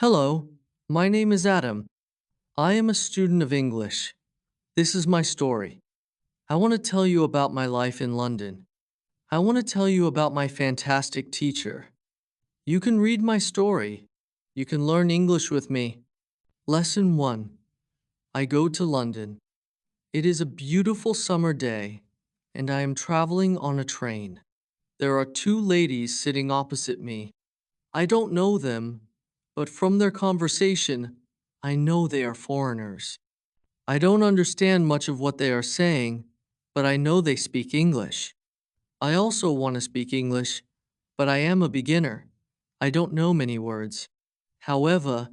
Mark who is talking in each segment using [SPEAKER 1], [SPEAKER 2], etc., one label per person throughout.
[SPEAKER 1] Hello, my name is Adam. I am a student of English. This is my story. I want to tell you about my life in London. I want to tell you about my fantastic teacher. You can read my story. You can learn English with me. Lesson 1. I go to London. It is a beautiful summer day, and I am traveling on a train. There are two ladies sitting opposite me. I don't know them, but from their conversation, I know they are foreigners. I don't understand much of what they are saying, but I know they speak English. I also want to speak English, but I am a beginner. I don't know many words. However,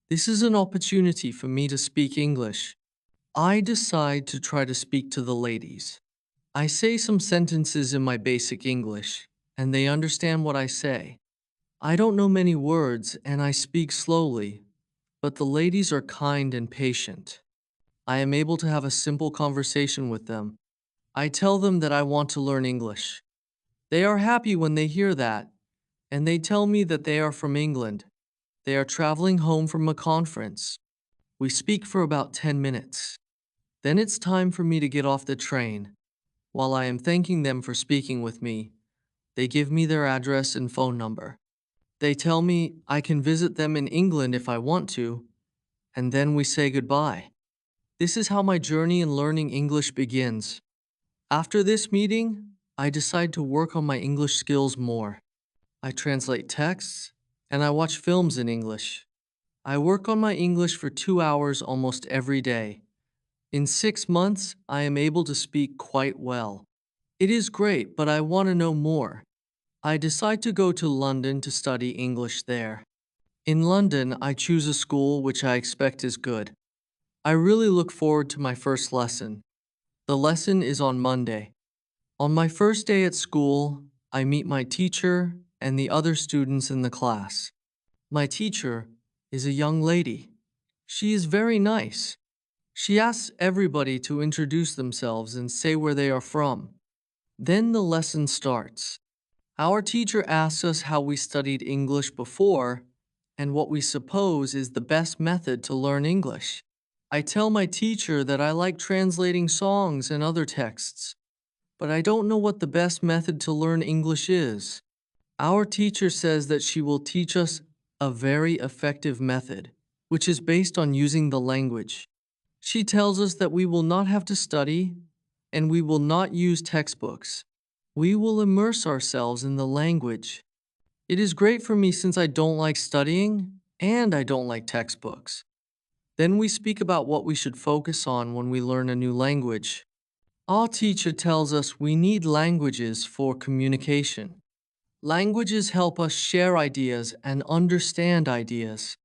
[SPEAKER 1] this is an opportunity for me to speak English. I decide to try to speak to the ladies. I say some sentences in my basic English, and they understand what I say. I don't know many words, and I speak slowly, but the ladies are kind and patient. I am able to have a simple conversation with them. I tell them that I want to learn English. They are happy when they hear that, and they tell me that they are from England. They are traveling home from a conference. We speak for about 10 minutes. Then it's time for me to get off the train. While I am thanking them for speaking with me, they give me their address and phone number. They tell me I can visit them in England if I want to, and then we say goodbye. This is how my journey in learning English begins. After this meeting, I decide to work on my English skills more. I translate texts, and I watch films in English. I work on my English for 2 hours almost every day. In 6 months, I am able to speak quite well. It is great, but I want to know more. I decide to go to London to study English there. In London, I choose a school which I expect is good. I really look forward to my first lesson. The lesson is on Monday. On my first day at school, I meet my teacher and the other students in the class. My teacher is a young lady. She is very nice. She asks everybody to introduce themselves and say where they are from. Then the lesson starts. Our teacher asks us how we studied English before and what we suppose is the best method to learn English. I tell my teacher that I like translating songs and other texts, but I don't know what the best method to learn English is. Our teacher says that she will teach us a very effective method, which is based on using the language. She tells us that we will not have to study and we will not use textbooks. We will immerse ourselves in the language. It is great for me since I don't like studying and I don't like textbooks. Then we speak about what we should focus on when we learn a new language. Our teacher tells us we need languages for communication. Languages help us share ideas and understand ideas.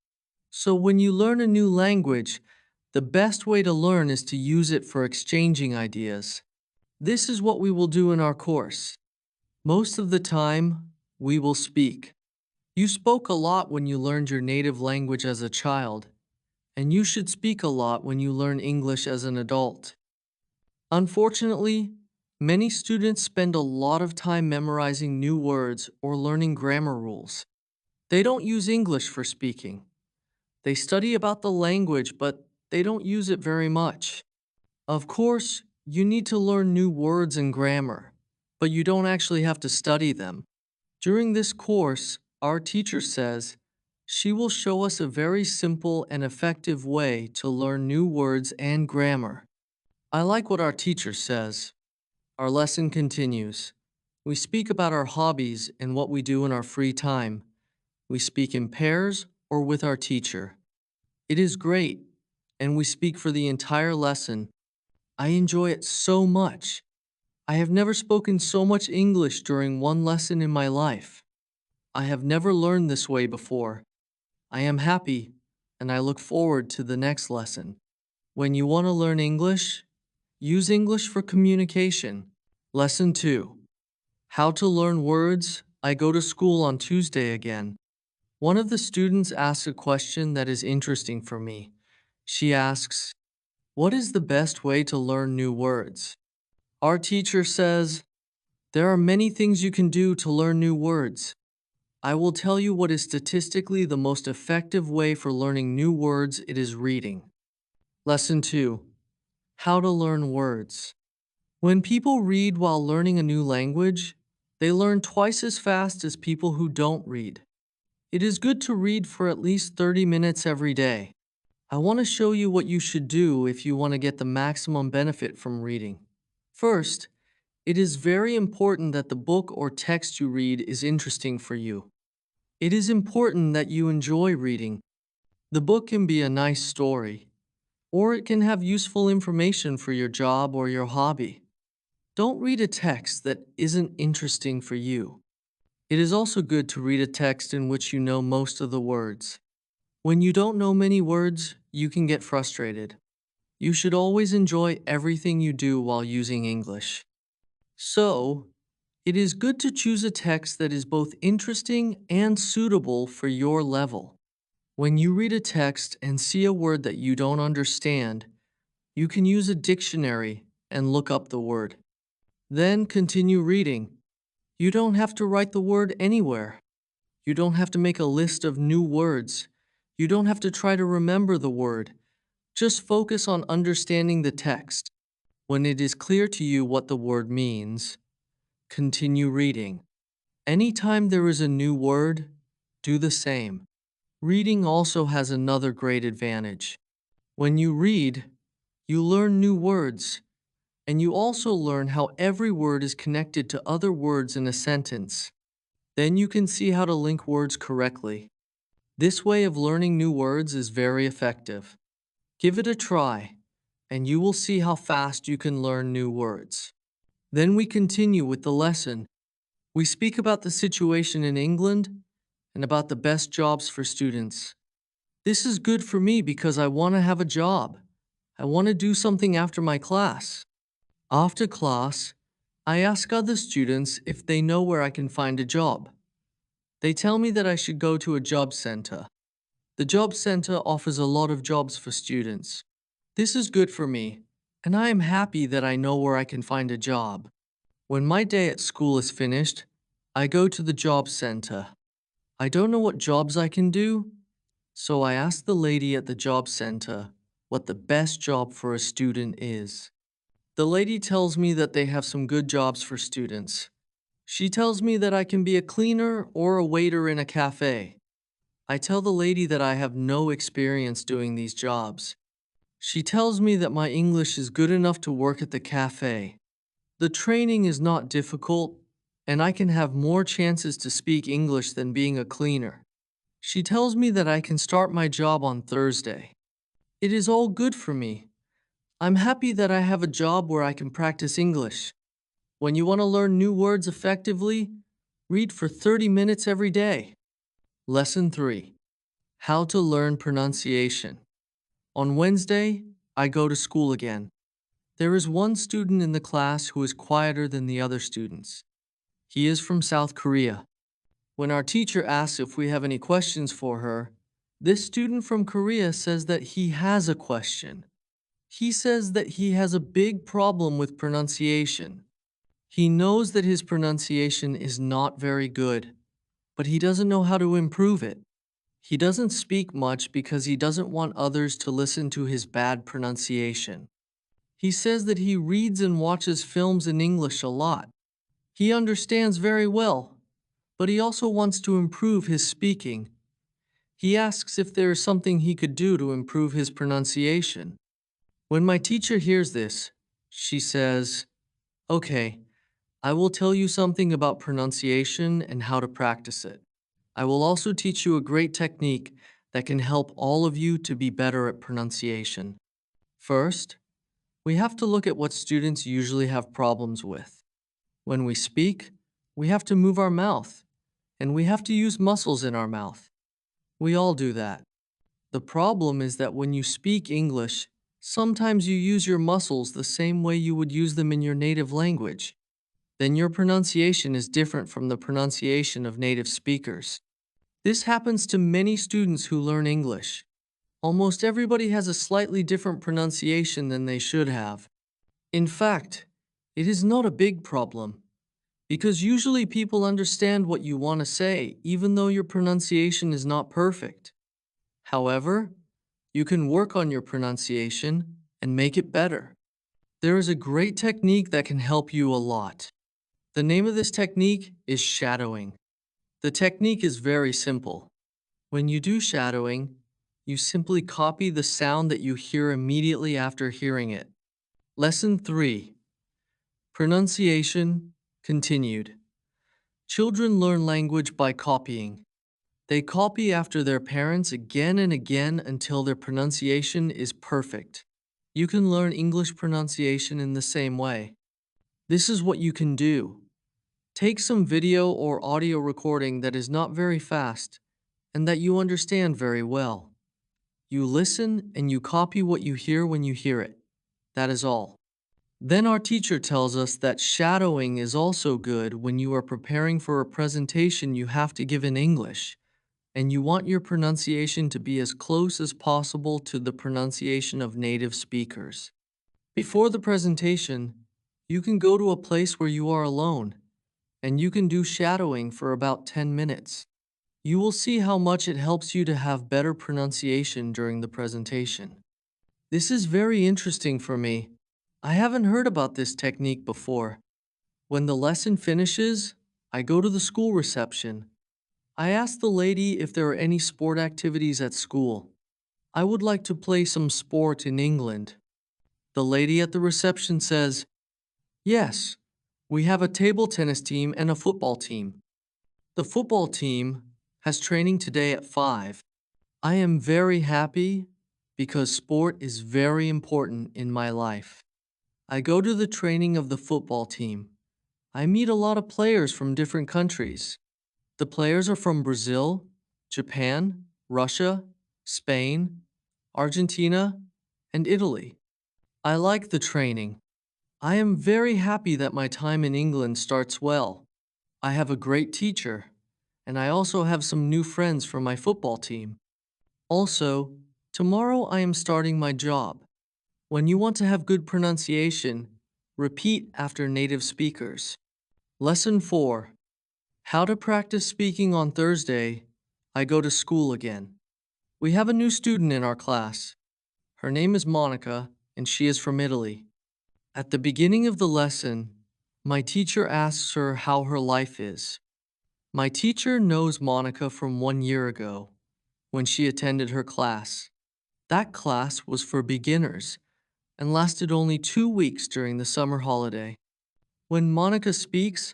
[SPEAKER 1] So when you learn a new language, the best way to learn is to use it for exchanging ideas. This is what we will do in our course. Most of the time, we will speak. You spoke a lot when you learned your native language as a child, and you should speak a lot when you learn English as an adult. Unfortunately, many students spend a lot of time memorizing new words or learning grammar rules. They don't use English for speaking. They study about the language, but they don't use it very much. Of course, you need to learn new words and grammar, but you don't actually have to study them. During this course, our teacher says she will show us a very simple and effective way to learn new words and grammar. I like what our teacher says. Our lesson continues. We speak about our hobbies and what we do in our free time. We speak in pairs or with our teacher. It is great, and we speak for the entire lesson. I enjoy it so much. I have never spoken so much English during one lesson in my life. I have never learned this way before. I am happy, and I look forward to the next lesson. When you want to learn English, use English for communication. Lesson 2. How to learn words. I go to school on Tuesday again. One of the students asks a question that is interesting for me. She asks, "What is the best way to learn new words?" Our teacher says, "There are many things you can do to learn new words. I will tell you what is statistically the most effective way for learning new words. It is reading. Lesson 2. How to learn words. When people read while learning a new language, they learn twice as fast as people who don't read. It is good to read for at least 30 minutes every day. I want to show you what you should do if you want to get the maximum benefit from reading. First, it is very important that the book or text you read is interesting for you. It is important that you enjoy reading. The book can be a nice story, or it can have useful information for your job or your hobby. Don't read a text that isn't interesting for you. It is also good to read a text in which you know most of the words. When you don't know many words, you can get frustrated. You should always enjoy everything you do while using English. So, it is good to choose a text that is both interesting and suitable for your level. When you read a text and see a word that you don't understand, you can use a dictionary and look up the word. Then continue reading. You don't have to write the word anywhere. You don't have to make a list of new words. You don't have to try to remember the word. Just focus on understanding the text. When it is clear to you what the word means, continue reading. Anytime there is a new word, do the same. Reading also has another great advantage. When you read, you learn new words, and you also learn how every word is connected to other words in a sentence. Then you can see how to link words correctly. This way of learning new words is very effective. Give it a try, and you will see how fast you can learn new words. Then we continue with the lesson. We speak about the situation in England and about the best jobs for students. This is good for me because I want to have a job. I want to do something after my class. After class, I ask other students if they know where I can find a job. They tell me that I should go to a job center. The job center offers a lot of jobs for students. This is good for me, and I am happy that I know where I can find a job. When my day at school is finished, I go to the job center. I don't know what jobs I can do, so I ask the lady at the job center what the best job for a student is. The lady tells me that they have some good jobs for students. She tells me that I can be a cleaner or a waiter in a cafe. I tell the lady that I have no experience doing these jobs. She tells me that my English is good enough to work at the cafe. The training is not difficult, and I can have more chances to speak English than being a cleaner. She tells me that I can start my job on Thursday. It is all good for me. I'm happy that I have a job where I can practice English. When you want to learn new words effectively, read for 30 minutes every day. Lesson 3. How to learn pronunciation. On Wednesday, I go to school again. There is one student in the class who is quieter than the other students. He is from South Korea. When our teacher asks if we have any questions for her, this student from Korea says that he has a question. He says that he has a big problem with pronunciation. He knows that his pronunciation is not very good, but he doesn't know how to improve it. He doesn't speak much because he doesn't want others to listen to his bad pronunciation. He says that he reads and watches films in English a lot. He understands very well, but he also wants to improve his speaking. He asks if there is something he could do to improve his pronunciation. When my teacher hears this, she says, "Okay, I will tell you something about pronunciation and how to practice it. I will also teach you a great technique that can help all of you to be better at pronunciation." First, we have to look at what students usually have problems with. When we speak, we have to move our mouth, and we have to use muscles in our mouth. We all do that. The problem is that when you speak English, sometimes you use your muscles the same way you would use them in your native language. Then your pronunciation is different from the pronunciation of native speakers. This happens to many students who learn English. Almost everybody has a slightly different pronunciation than they should have. In fact, it is not a big problem. Because usually people understand what you want to say, even though your pronunciation is not perfect. However, you can work on your pronunciation and make it better. There is a great technique that can help you a lot. The name of this technique is shadowing. The technique is very simple. When you do shadowing, you simply copy the sound that you hear immediately after hearing it. Lesson 3. Pronunciation continued. Children learn language by copying. They copy after their parents again and again until their pronunciation is perfect. You can learn English pronunciation in the same way. This is what you can do. Take some video or audio recording that is not very fast and that you understand very well. You listen and you copy what you hear when you hear it. That is all. Then our teacher tells us that shadowing is also good when you are preparing for a presentation you have to give in English, and you want your pronunciation to be as close as possible to the pronunciation of native speakers. Before the presentation, you can go to a place where you are alone, and you can do shadowing for about 10 minutes. You will see how much it helps you to have better pronunciation during the presentation. This is very interesting for me. I haven't heard about this technique before. When the lesson finishes, I go to the school reception. I ask the lady if there are any sport activities at school. I would like to play some sport in England. The lady at the reception says, "Yes, we have a table tennis team and a football team. The football team has training today at 5. I am very happy because sport is very important in my life. I go to the training of the football team. I meet a lot of players from different countries. The players are from Brazil, Japan, Russia, Spain, Argentina, and Italy. I like the training. I am very happy that my time in England starts well. I have a great teacher, and I also have some new friends from my football team. Also, tomorrow I am starting my job. When you want to have good pronunciation, repeat after native speakers. Lesson 4. How to practice speaking on Thursday. I go to school again. We have a new student in our class. Her name is Monica, and she is from Italy. At the beginning of the lesson, my teacher asks her how her life is. My teacher knows Monica from 1 year ago, when she attended her class. That class was for beginners and lasted only 2 weeks during the summer holiday. When Monica speaks,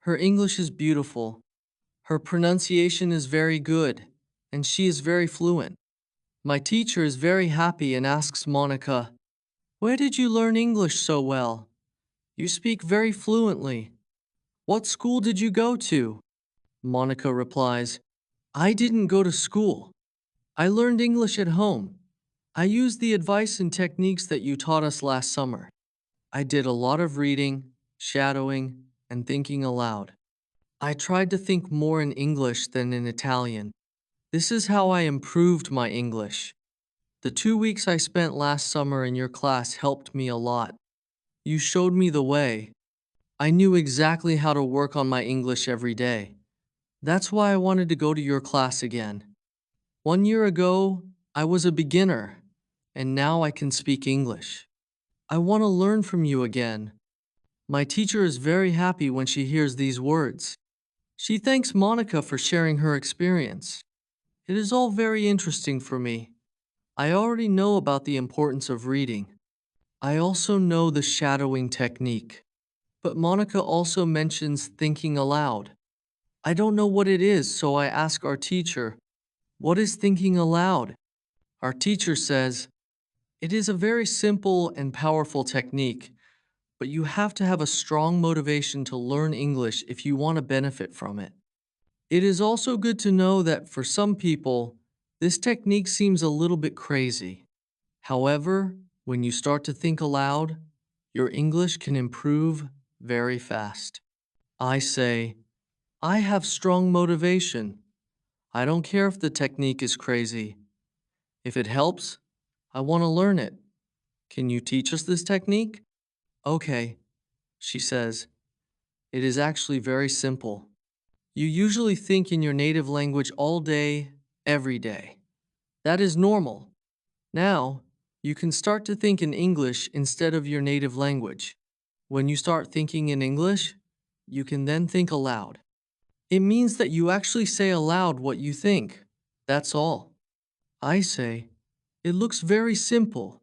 [SPEAKER 1] her English is beautiful. Her pronunciation is very good, and she is very fluent. My teacher is very happy and asks Monica, "Where did you learn English so well? You speak very fluently. What school did you go to?" Monica replies, "I didn't go to school. I learned English at home. I used the advice and techniques that you taught us last summer. I did a lot of reading, shadowing, and thinking aloud. I tried to think more in English than in Italian. This is how I improved my English. The 2 weeks I spent last summer in your class helped me a lot. You showed me the way. I knew exactly how to work on my English every day. That's why I wanted to go to your class again. 1 year ago, I was a beginner, and now I can speak English. I want to learn from you again." My teacher is very happy when she hears these words. She thanks Monica for sharing her experience. It is all very interesting for me. I already know about the importance of reading. I also know the shadowing technique. But Monica also mentions thinking aloud. I don't know what it is, so I ask our teacher, "What is thinking aloud?" Our teacher says, "It is a very simple and powerful technique, but you have to have a strong motivation to learn English if you want to benefit from it." It is also good to know that for some people, this technique seems a little bit crazy. However, when you start to think aloud, your English can improve very fast. I say, I have strong motivation. I don't care if the technique is crazy. If it helps, I want to learn it. Can you teach us this technique? Okay, she says. It is actually very simple. You usually think in your native language all day, every day. That is normal. Now, you can start to think in English instead of your native language. When you start thinking in English, you can then think aloud. It means that you actually say aloud what you think. That's all. I say, it looks very simple.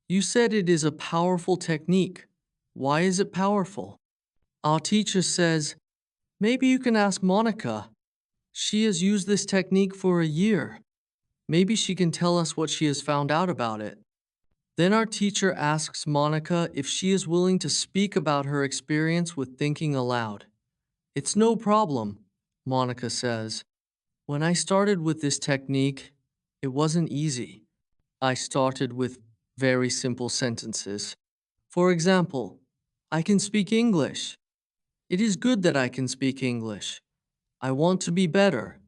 [SPEAKER 1] You said it is a powerful technique. Why is it powerful? Our teacher says, maybe you can ask Monica. She has used this technique for a year. Maybe she can tell us what she has found out about it. Then our teacher asks Monica if she is willing to speak about her experience with thinking aloud. It's no problem, Monica says. When I started with this technique, it wasn't easy. I started with very simple sentences. For example, I can speak English. It is good that I can speak English. I want to be better.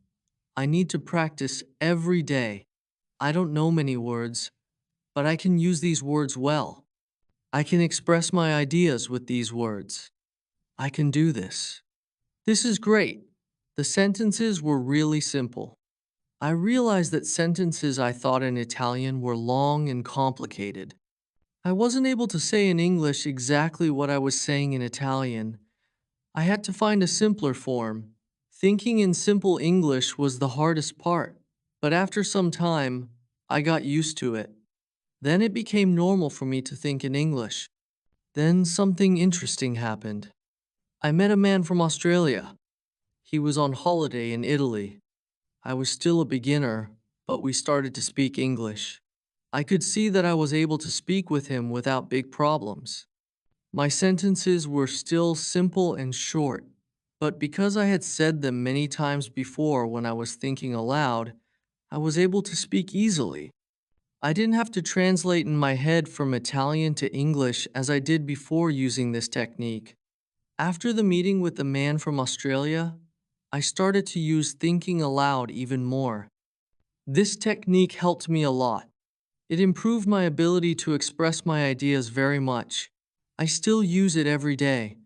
[SPEAKER 1] I need to practice every day. I don't know many words, but I can use these words well. I can express my ideas with these words. I can do this. This is great. The sentences were really simple. I realized that sentences I thought in Italian were long and complicated. I wasn't able to say in English exactly what I was saying in Italian. I had to find a simpler form. Thinking in simple English was the hardest part, but after some time, I got used to it. Then it became normal for me to think in English. Then something interesting happened. I met a man from Australia. He was on holiday in Italy. I was still a beginner, but we started to speak English. I could see that I was able to speak with him without big problems. My sentences were still simple and short, but because I had said them many times before when I was thinking aloud, I was able to speak easily. I didn't have to translate in my head from Italian to English as I did before using this technique. After the meeting with the man from Australia, I started to use thinking aloud even more. This technique helped me a lot. It improved my ability to express my ideas very much. I still use it every day.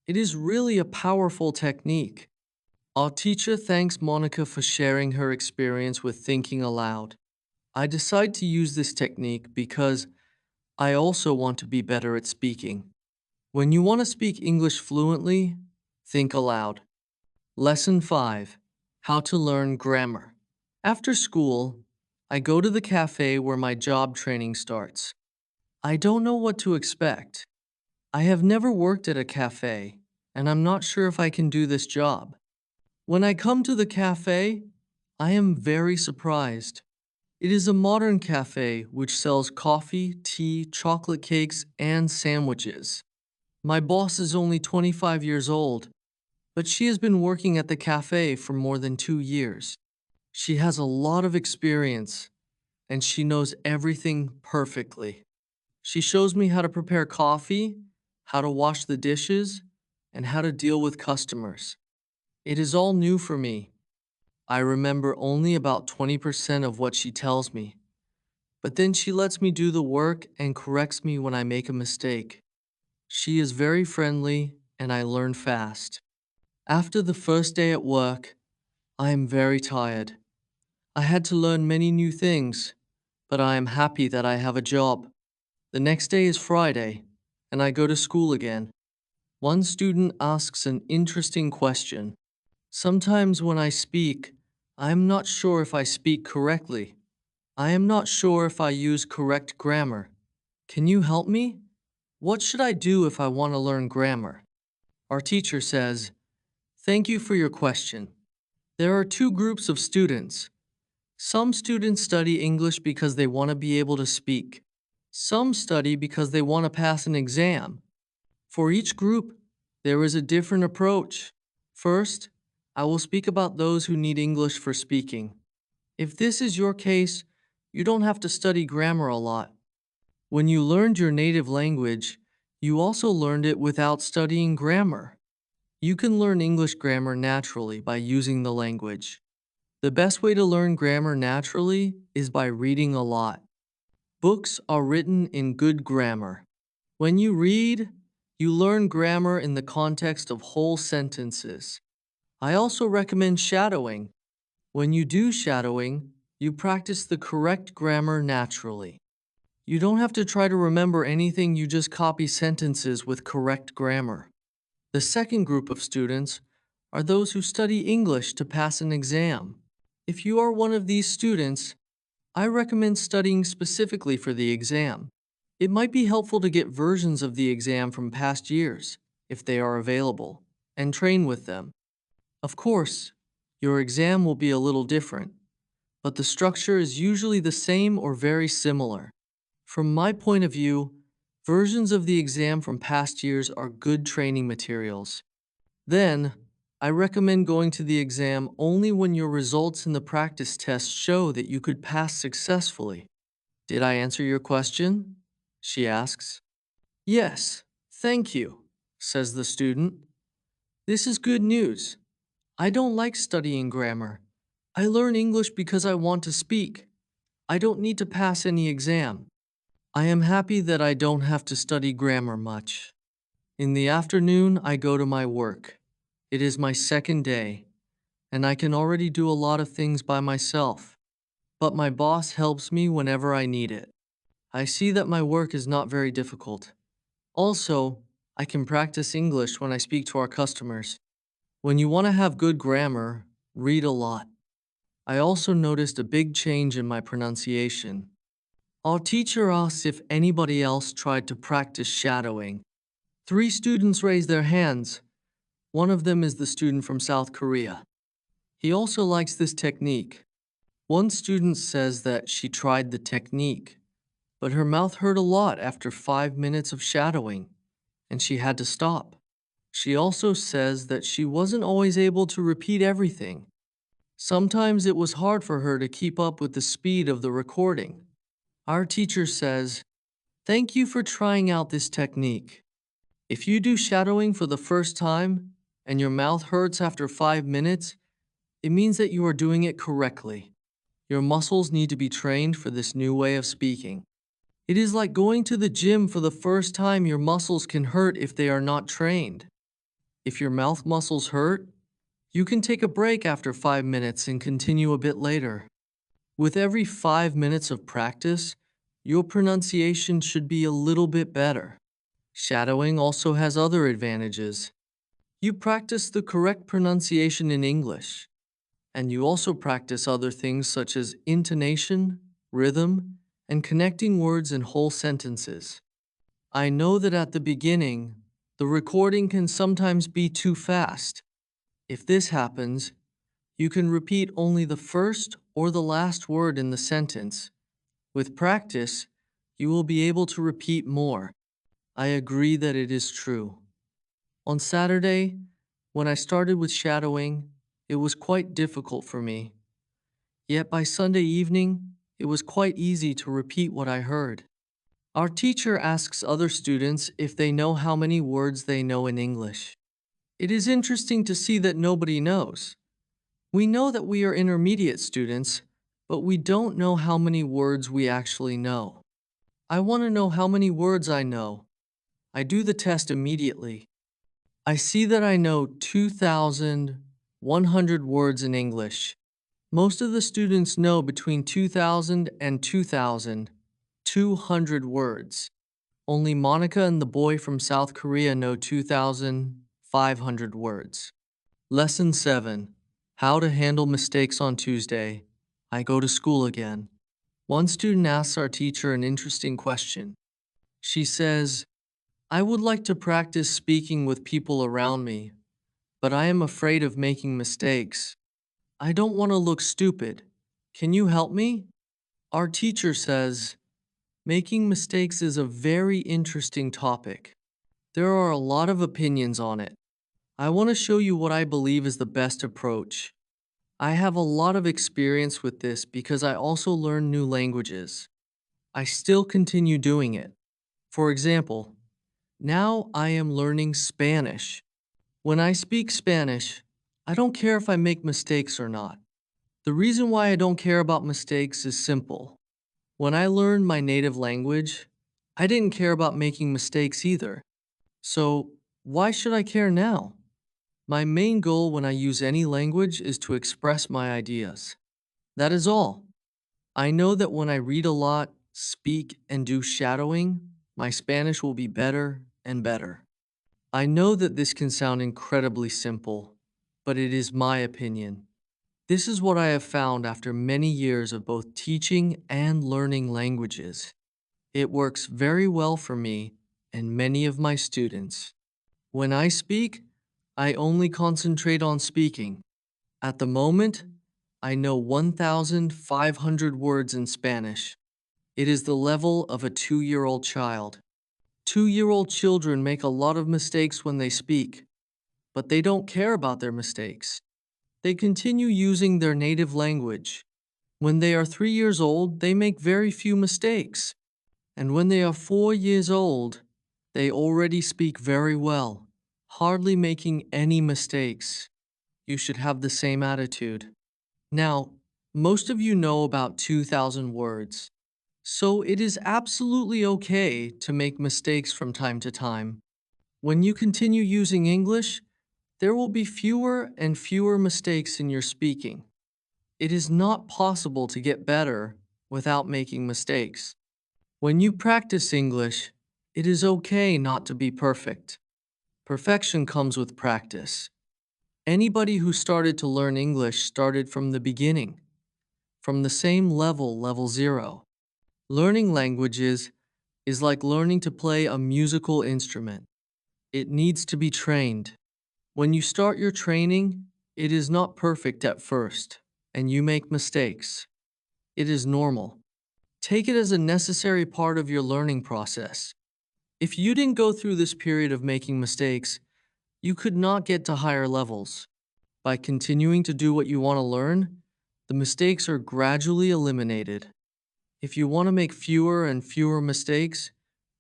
[SPEAKER 1] It is really a powerful technique. Our teacher thanks Monica for sharing her experience with thinking aloud. I decide to use this technique because I also want to be better at speaking. When you want to speak English fluently, think aloud. Lesson 5. How to learn grammar. After school, I go to the cafe where my job training starts. I don't know what to expect. I have never worked at a cafe, and I'm not sure if I can do this job. When I come to the cafe, I am very surprised. It is a modern cafe which sells coffee, tea, chocolate cakes, and sandwiches. My boss is only 25 years old, but she has been working at the cafe for more than 2 years. She has a lot of experience, and she knows everything perfectly. She shows me how to prepare coffee, how to wash the dishes, and how to deal with customers. It is all new for me. I remember only about 20% of what she tells me, but then she lets me do the work and corrects me when I make a mistake. She is very friendly, and I learn fast. After the first day at work, I am very tired. I had to learn many new things, but I am happy that I have a job. The next day is Friday, and I go to school again. One student asks an interesting question. Sometimes when I speak, I am not sure if I speak correctly. I am not sure if I use correct grammar. Can you help me? What should I do if I want to learn grammar? Our teacher says, thank you for your question. There are two groups of students. Some students study English because they want to be able to speak. Some study because they want to pass an exam. For each group, there is a different approach. First, I will speak about those who need English for speaking. If this is your case, you don't have to study grammar a lot. When you learned your native language, you also learned it without studying grammar. You can learn English grammar naturally by using the language. The best way to learn grammar naturally is by reading a lot. Books are written in good grammar. When you read, You learn grammar in the context of whole sentences. I also recommend shadowing. When you do shadowing, you practice the correct grammar naturally. You don't have to try to remember anything, you just copy sentences with correct grammar. The second group of students are those who study English to pass an exam. If you are one of these students, I recommend studying specifically for the exam. It might be helpful to get versions of the exam from past years, if they are available, and train with them. Of course, your exam will be a little different, but the structure is usually the same or very similar. From my point of view, versions of the exam from past years are good training materials. Then, I recommend going to the exam only when your results in the practice test show that you could pass successfully. Did I answer your question? She asks. Yes, thank you, says the student. This is good news. I don't like studying grammar. I learn English because I want to speak. I don't need to pass any exam. I am happy that I don't have to study grammar much. In the afternoon, I go to my work. It is my second day, and I can already do a lot of things by myself. But my boss helps me whenever I need it. I see that my work is not very difficult. Also, I can practice English when I speak to our customers. When you want to have good grammar, read a lot. I also noticed a big change in my pronunciation. Our teacher asked if anybody else tried to practice shadowing. 3 students raised their hands. One of them is the student from South Korea. He also likes this technique. One student says that she tried the technique, but her mouth hurt a lot after 5 minutes of shadowing, and she had to stop. She also says that she wasn't always able to repeat everything. Sometimes it was hard for her to keep up with the speed of the recording. Our teacher says, "Thank you for trying out this technique. If you do shadowing for the first time and your mouth hurts after 5 minutes, it means that you are doing it correctly. Your muscles need to be trained for this new way of speaking. It is like going to the gym for the first time. Your muscles can hurt if they are not trained. If your mouth muscles hurt, you can take a break after 5 minutes and continue a bit later. With every 5 minutes of practice, your pronunciation should be a little bit better." Shadowing also has other advantages. You practice the correct pronunciation in English, and you also practice other things such as intonation, rhythm, and connecting words in whole sentences. I know that at the beginning, the recording can sometimes be too fast. If this happens, you can repeat only the first or the last word in the sentence. With practice, you will be able to repeat more. I agree that it is true. On Saturday, when I started with shadowing, it was quite difficult for me. Yet by Sunday evening, it was quite easy to repeat what I heard. Our teacher asks other students if they know how many words they know in English. It is interesting to see that nobody knows. We know that we are intermediate students, but we don't know how many words we actually know. I want to know how many words I know. I do the test immediately. I see that I know 2,100 words in English. Most of the students know between 2,000 and 2,200 words. Only Monica and the boy from South Korea know 2,500 words. Lesson 7. How to handle mistakes on Tuesday. I go to school again. One student asks our teacher an interesting question. She says, "I would like to practice speaking with people around me, but I am afraid of making mistakes. I don't want to look stupid. Can you help me?" Our teacher says, making mistakes is a very interesting topic. There are a lot of opinions on it. I want to show you what I believe is the best approach. I have a lot of experience with this because I also learn new languages. I still continue doing it. For example, now I am learning Spanish. When I speak Spanish, I don't care if I make mistakes or not. The reason why I don't care about mistakes is simple. When I learned my native language, I didn't care about making mistakes either. So, why should I care now? My main goal when I use any language is to express my ideas. That is all. I know that when I read a lot, speak, and do shadowing, my Spanish will be better and better. I know that this can sound incredibly simple, but it is my opinion. This is what I have found after many years of both teaching and learning languages. It works very well for me and many of my students. When I speak, I only concentrate on speaking. At the moment, I know 1,500 words in Spanish. It is the level of a 2-year-old child. 2-year-old children make a lot of mistakes when they speak, but they don't care about their mistakes. They continue using their native language. When they are 3 years old, they make very few mistakes. And when they are 4 years old, they already speak very well, hardly making any mistakes. You should have the same attitude. Now, most of you know about 2,000 words, so it is absolutely okay to make mistakes from time to time. When you continue using English, there will be fewer and fewer mistakes in your speaking. It is not possible to get better without making mistakes. When you practice English, it is okay not to be perfect. Perfection comes with practice. Anybody who started to learn English started from the beginning, from the same level, level 0. Learning languages is like learning to play a musical instrument. It needs to be trained. When you start your training, it is not perfect at first, and you make mistakes. It is normal. Take it as a necessary part of your learning process. If you didn't go through this period of making mistakes, you could not get to higher levels. By continuing to do what you want to learn, the mistakes are gradually eliminated. If you want to make fewer and fewer mistakes,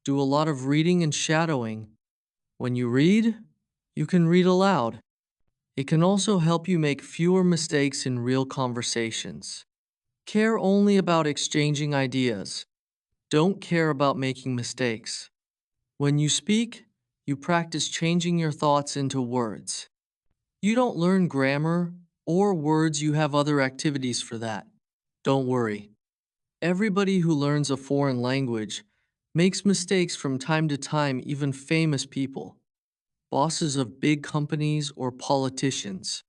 [SPEAKER 1] do a lot of reading and shadowing. When you read, you can read aloud. It can also help you make fewer mistakes in real conversations. Care only about exchanging ideas. Don't care about making mistakes. When you speak, you practice changing your thoughts into words. You don't learn grammar or words, you have other activities for that. Don't worry. Everybody who learns a foreign language makes mistakes from time to time, even famous people, bosses of big companies or politicians.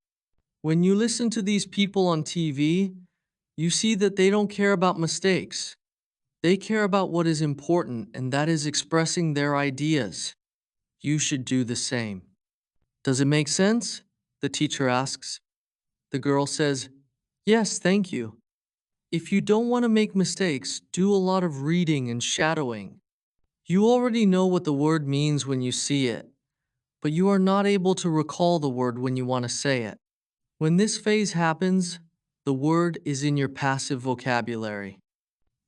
[SPEAKER 1] When you listen to these people on TV, you see that they don't care about mistakes. They care about what is important, and that is expressing their ideas. You should do the same. Does it make sense? The teacher asks. The girl says, "Yes, thank you." If you don't want to make mistakes, do a lot of reading and shadowing. You already know what the word means when you see it, but you are not able to recall the word when you want to say it. When this phase happens, the word is in your passive vocabulary.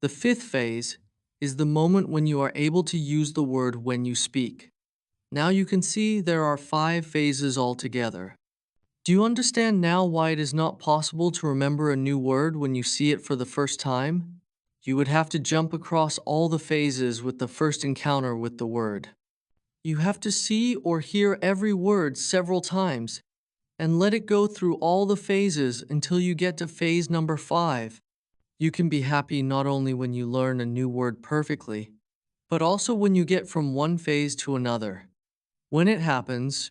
[SPEAKER 1] The fifth phase is the moment when you are able to use the word when you speak. Now you can see there are 5 phases altogether. Do you understand now why it is not possible to remember a new word when you see it for the first time? You would have to jump across all the phases with the first encounter with the word. You have to see or hear every word several times and let it go through all the phases until you get to phase number 5. You can be happy not only when you learn a new word perfectly, but also when you get from one phase to another. When it happens,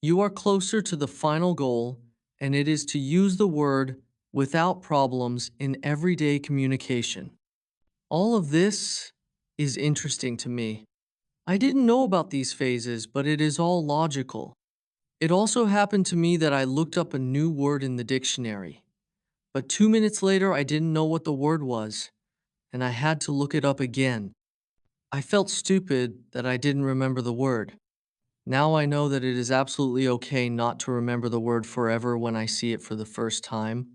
[SPEAKER 1] you are closer to the final goal, and it is to use the word without problems in everyday communication. All of this is interesting to me. I didn't know about these phases, but it is all logical. It also happened to me that I looked up a new word in the dictionary, but 2 minutes later I didn't know what the word was, and I had to look it up again. I felt stupid that I didn't remember the word. Now I know that it is absolutely okay not to remember the word forever when I see it for the first time.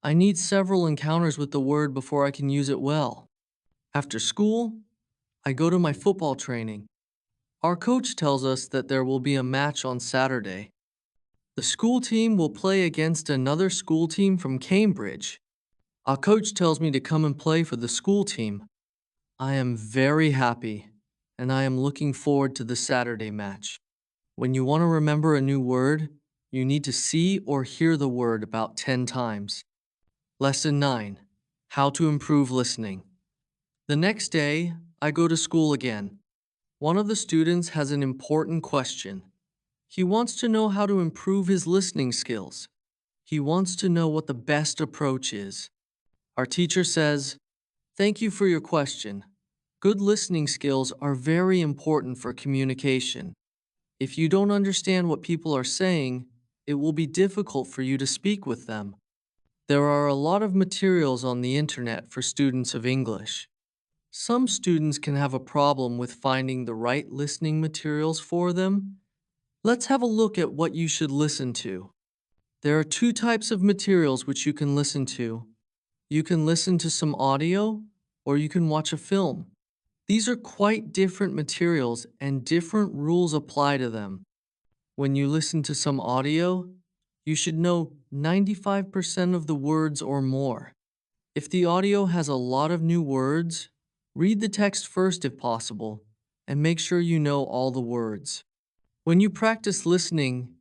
[SPEAKER 1] I need several encounters with the word before I can use it well. After school, I go to my football training. Our coach tells us that there will be a match on Saturday. The school team will play against another school team from Cambridge. Our coach tells me to come and play for the school team. I am very happy. and I am looking forward to the Saturday match. When you want to remember a new word, you need to see or hear the word about 10 times. Lesson 9. How to improve listening. The next day, I go to school again. One of the students has an important question. He wants to know how to improve his listening skills. He wants to know what the best approach is. Our teacher says, "Thank you for your question. Good listening skills are very important for communication. If you don't understand what people are saying, it will be difficult for you to speak with them." There are a lot of materials on the internet for students of English. Some students can have a problem with finding the right listening materials for them. Let's have a look at what you should listen to. There are two types of materials which you can listen to. You can listen to some audio, or you can watch a film. These are quite different materials and different rules apply to them. When you listen to some audio, you should know 95% of the words or more. If the audio has a lot of new words, read the text first if possible, and make sure you know all the words. When you practice listening,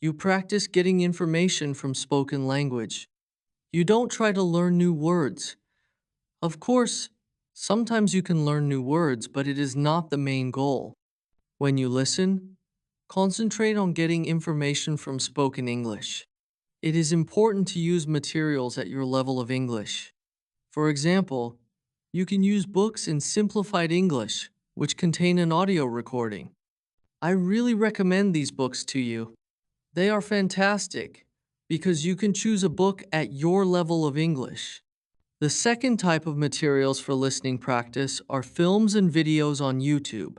[SPEAKER 1] you practice getting information from spoken language. You don't try to learn new words. Of course, sometimes you can learn new words, but it is not the main goal. When you listen, concentrate on getting information from spoken English. It is important to use materials at your level of English. For example, you can use books in simplified English, which contain an audio recording. I really recommend these books to you. They are fantastic because you can choose a book at your level of English. The second type of materials for listening practice are films and videos on YouTube.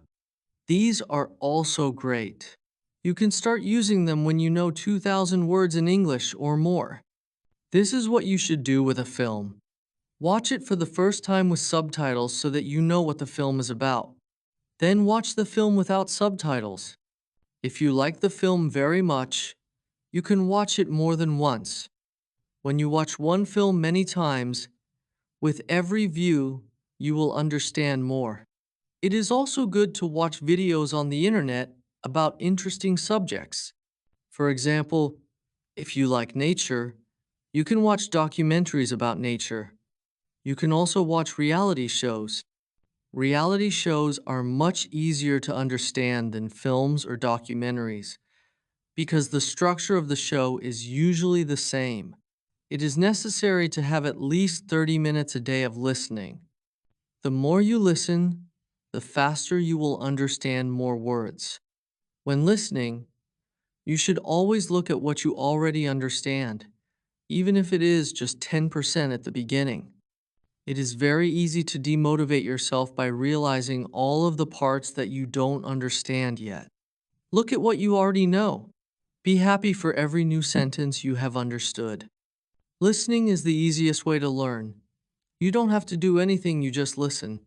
[SPEAKER 1] These are also great. You can start using them when you know 2,000 words in English or more. This is what you should do with a film. Watch it for the first time with subtitles so that you know what the film is about. Then watch the film without subtitles. If you like the film very much, you can watch it more than once. When you watch one film many times, with every view, you will understand more. It is also good to watch videos on the internet about interesting subjects. For example, if you like nature, you can watch documentaries about nature. You can also watch reality shows. Reality shows are much easier to understand than films or documentaries because the structure of the show is usually the same. It is necessary to have at least 30 minutes a day of listening. The more you listen, the faster you will understand more words. When listening, you should always look at what you already understand, even if it is just 10% at the beginning. It is very easy to demotivate yourself by realizing all of the parts that you don't understand yet. Look at what you already know. Be happy for every new sentence you have understood. Listening is the easiest way to learn. You don't have to do anything, you just listen.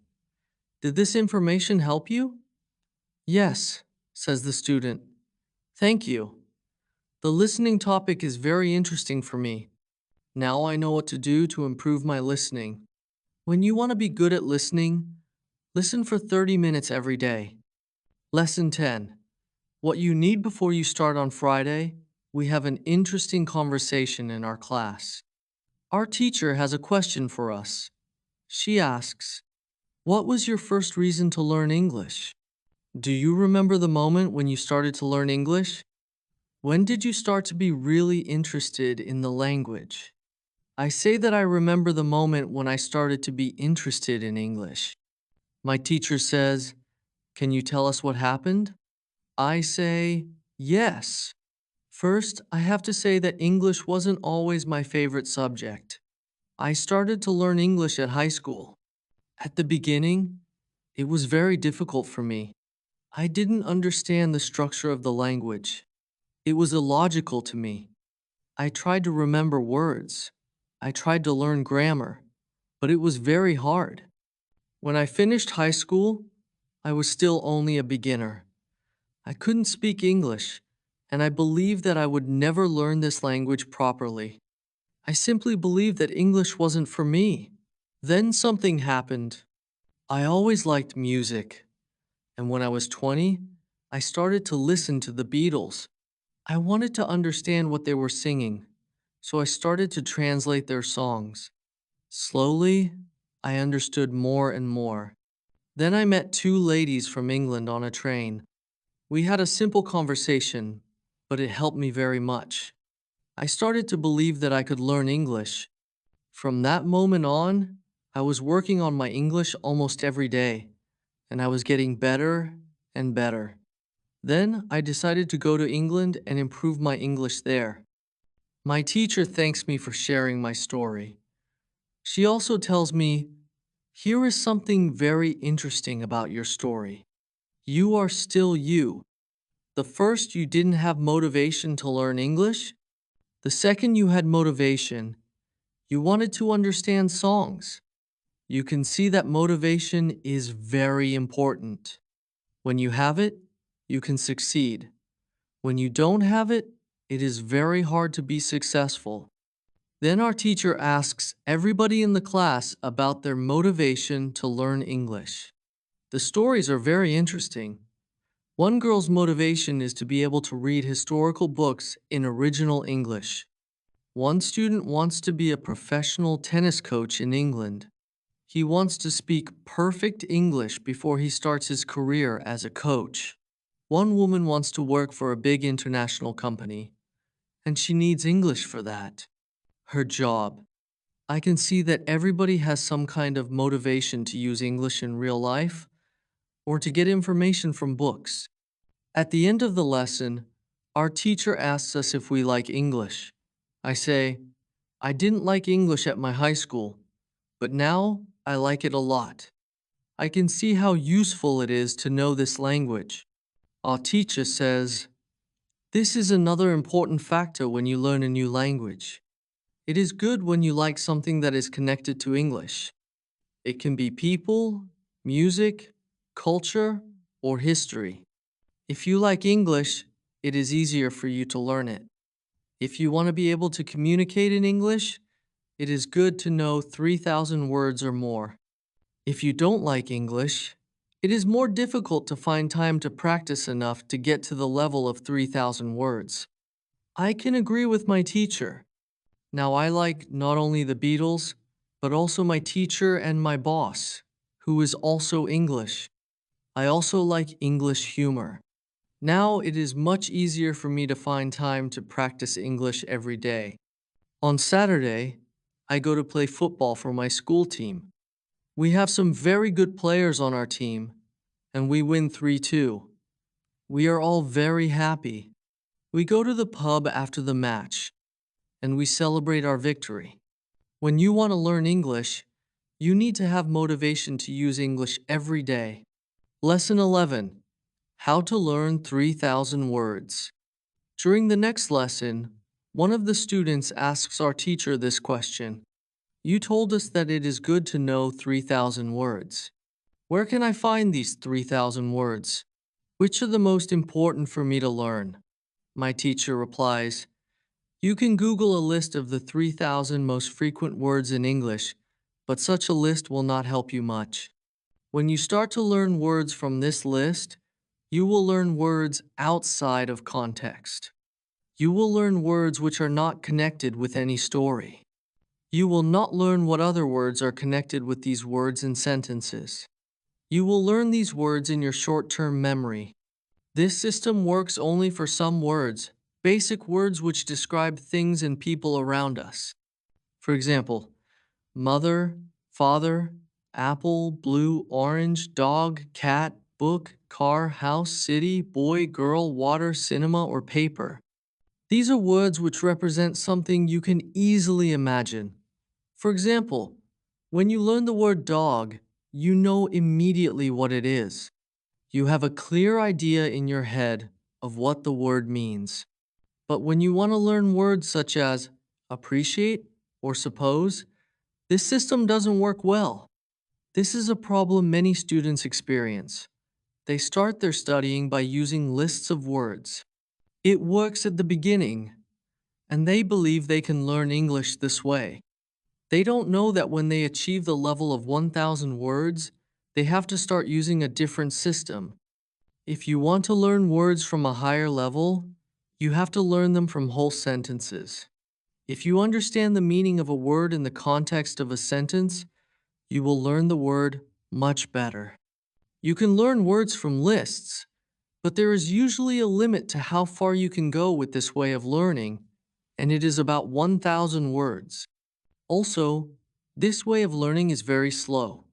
[SPEAKER 1] Did this information help you? Yes, says the student. Thank you. The listening topic is very interesting for me. Now I know what to do to improve my listening. When you want to be good at listening, listen for 30 minutes every day. Lesson 10. What you need before you start on Friday, we have an interesting conversation in our class. Our teacher has a question for us. She asks, "What was your first reason to learn English?" Do you remember the moment when you started to learn English? When did you start to be really interested in the language? I say that I remember the moment when I started to be interested in English. My teacher says, "Can you tell us what happened?" I say, "Yes." First, I have to say that English wasn't always my favorite subject. I started to learn English at high school. At the beginning, it was very difficult for me. I didn't understand the structure of the language. It was illogical to me. I tried to remember words. I tried to learn grammar, but it was very hard. When I finished high school, I was still only a beginner. I couldn't speak English, and I believed that I would never learn this language properly. I simply believed that English wasn't for me. Then something happened. I always liked music, And when I was 20, I started to listen to the Beatles. I wanted to understand what they were singing, so I started to translate their songs. Slowly, I understood more and more. Then I met two ladies from England on a train. We had a simple conversation, but it helped me very much. I started to believe that I could learn English. From that moment on, I was working on my English almost every day, and I was getting better and better. Then I decided to go to England and improve my English there. My teacher thanks me for sharing my story. She also tells me, "Here is something very interesting about your story. You are still you. The first, you didn't have motivation to learn English. The second, you had motivation. You wanted to understand songs. You can see that motivation is very important. When you have it, you can succeed. When you don't have it, it is very hard to be successful." Then our teacher asks everybody in the class about their motivation to learn English. The stories are very interesting. One girl's motivation is to be able to read historical books in original English. One student wants to be a professional tennis coach in England. He wants to speak perfect English before he starts his career as a coach. One woman wants to work for a big international company, and she needs English for that. Her job. I can see that everybody has some kind of motivation to use English in real life or to get information from books. At the end of the lesson, our teacher asks us if we like English. I say, "I didn't like English at my high school, but now I like it a lot. I can see how useful it is to know this language." Our teacher says, "This is another important factor when you learn a new language. It is good when you like something that is connected to English. It can be people, music, culture, or history. If you like English, it is easier for you to learn it. If you want to be able to communicate in English, it is good to know 3,000 words or more. If you don't like English, it is more difficult to find time to practice enough to get to the level of 3,000 words." I can agree with my teacher. Now I like not only the Beatles, but also my teacher and my boss, who is also English. I also like English humor. Now it is much easier for me to find time to practice English every day. On Saturday, I go to play football for my school team. We have some very good players on our team, and we win 3-2. We are all very happy. We go to the pub after the match, and we celebrate our victory. When you want to learn English, you need to have motivation to use English every day. Lesson 11. How to learn 3,000 words. During the next lesson, one of the students asks our teacher this question. "You told us that it is good to know 3,000 words. Where can I find these 3,000 words? Which are the most important for me to learn?" My teacher replies, "You can Google a list of the 3,000 most frequent words in English, but such a list will not help you much. When you start to learn words from this list, you will learn words outside of context. You will learn words which are not connected with any story. You will not learn what other words are connected with these words and sentences. You will learn these words in your short-term memory. This system works only for some words, basic words which describe things and people around us. For example, mother, father, apple, blue, orange, dog, cat, book, car, house, city, boy, girl, water, cinema, or paper. These are words which represent something you can easily imagine. For example, when you learn the word dog, you know immediately what it is. You have a clear idea in your head of what the word means. But when you want to learn words such as appreciate or suppose, this system doesn't work well. This is a problem many students experience. They start their studying by using lists of words. It works at the beginning, and they believe they can learn English this way. They don't know that when they achieve the level of 1,000 words, they have to start using a different system. If you want to learn words from a higher level, you have to learn them from whole sentences. If you understand the meaning of a word in the context of a sentence, you will learn the word much better. You can learn words from lists, but there is usually a limit to how far you can go with this way of learning, and it is about 1,000 words. Also, this way of learning is very slow.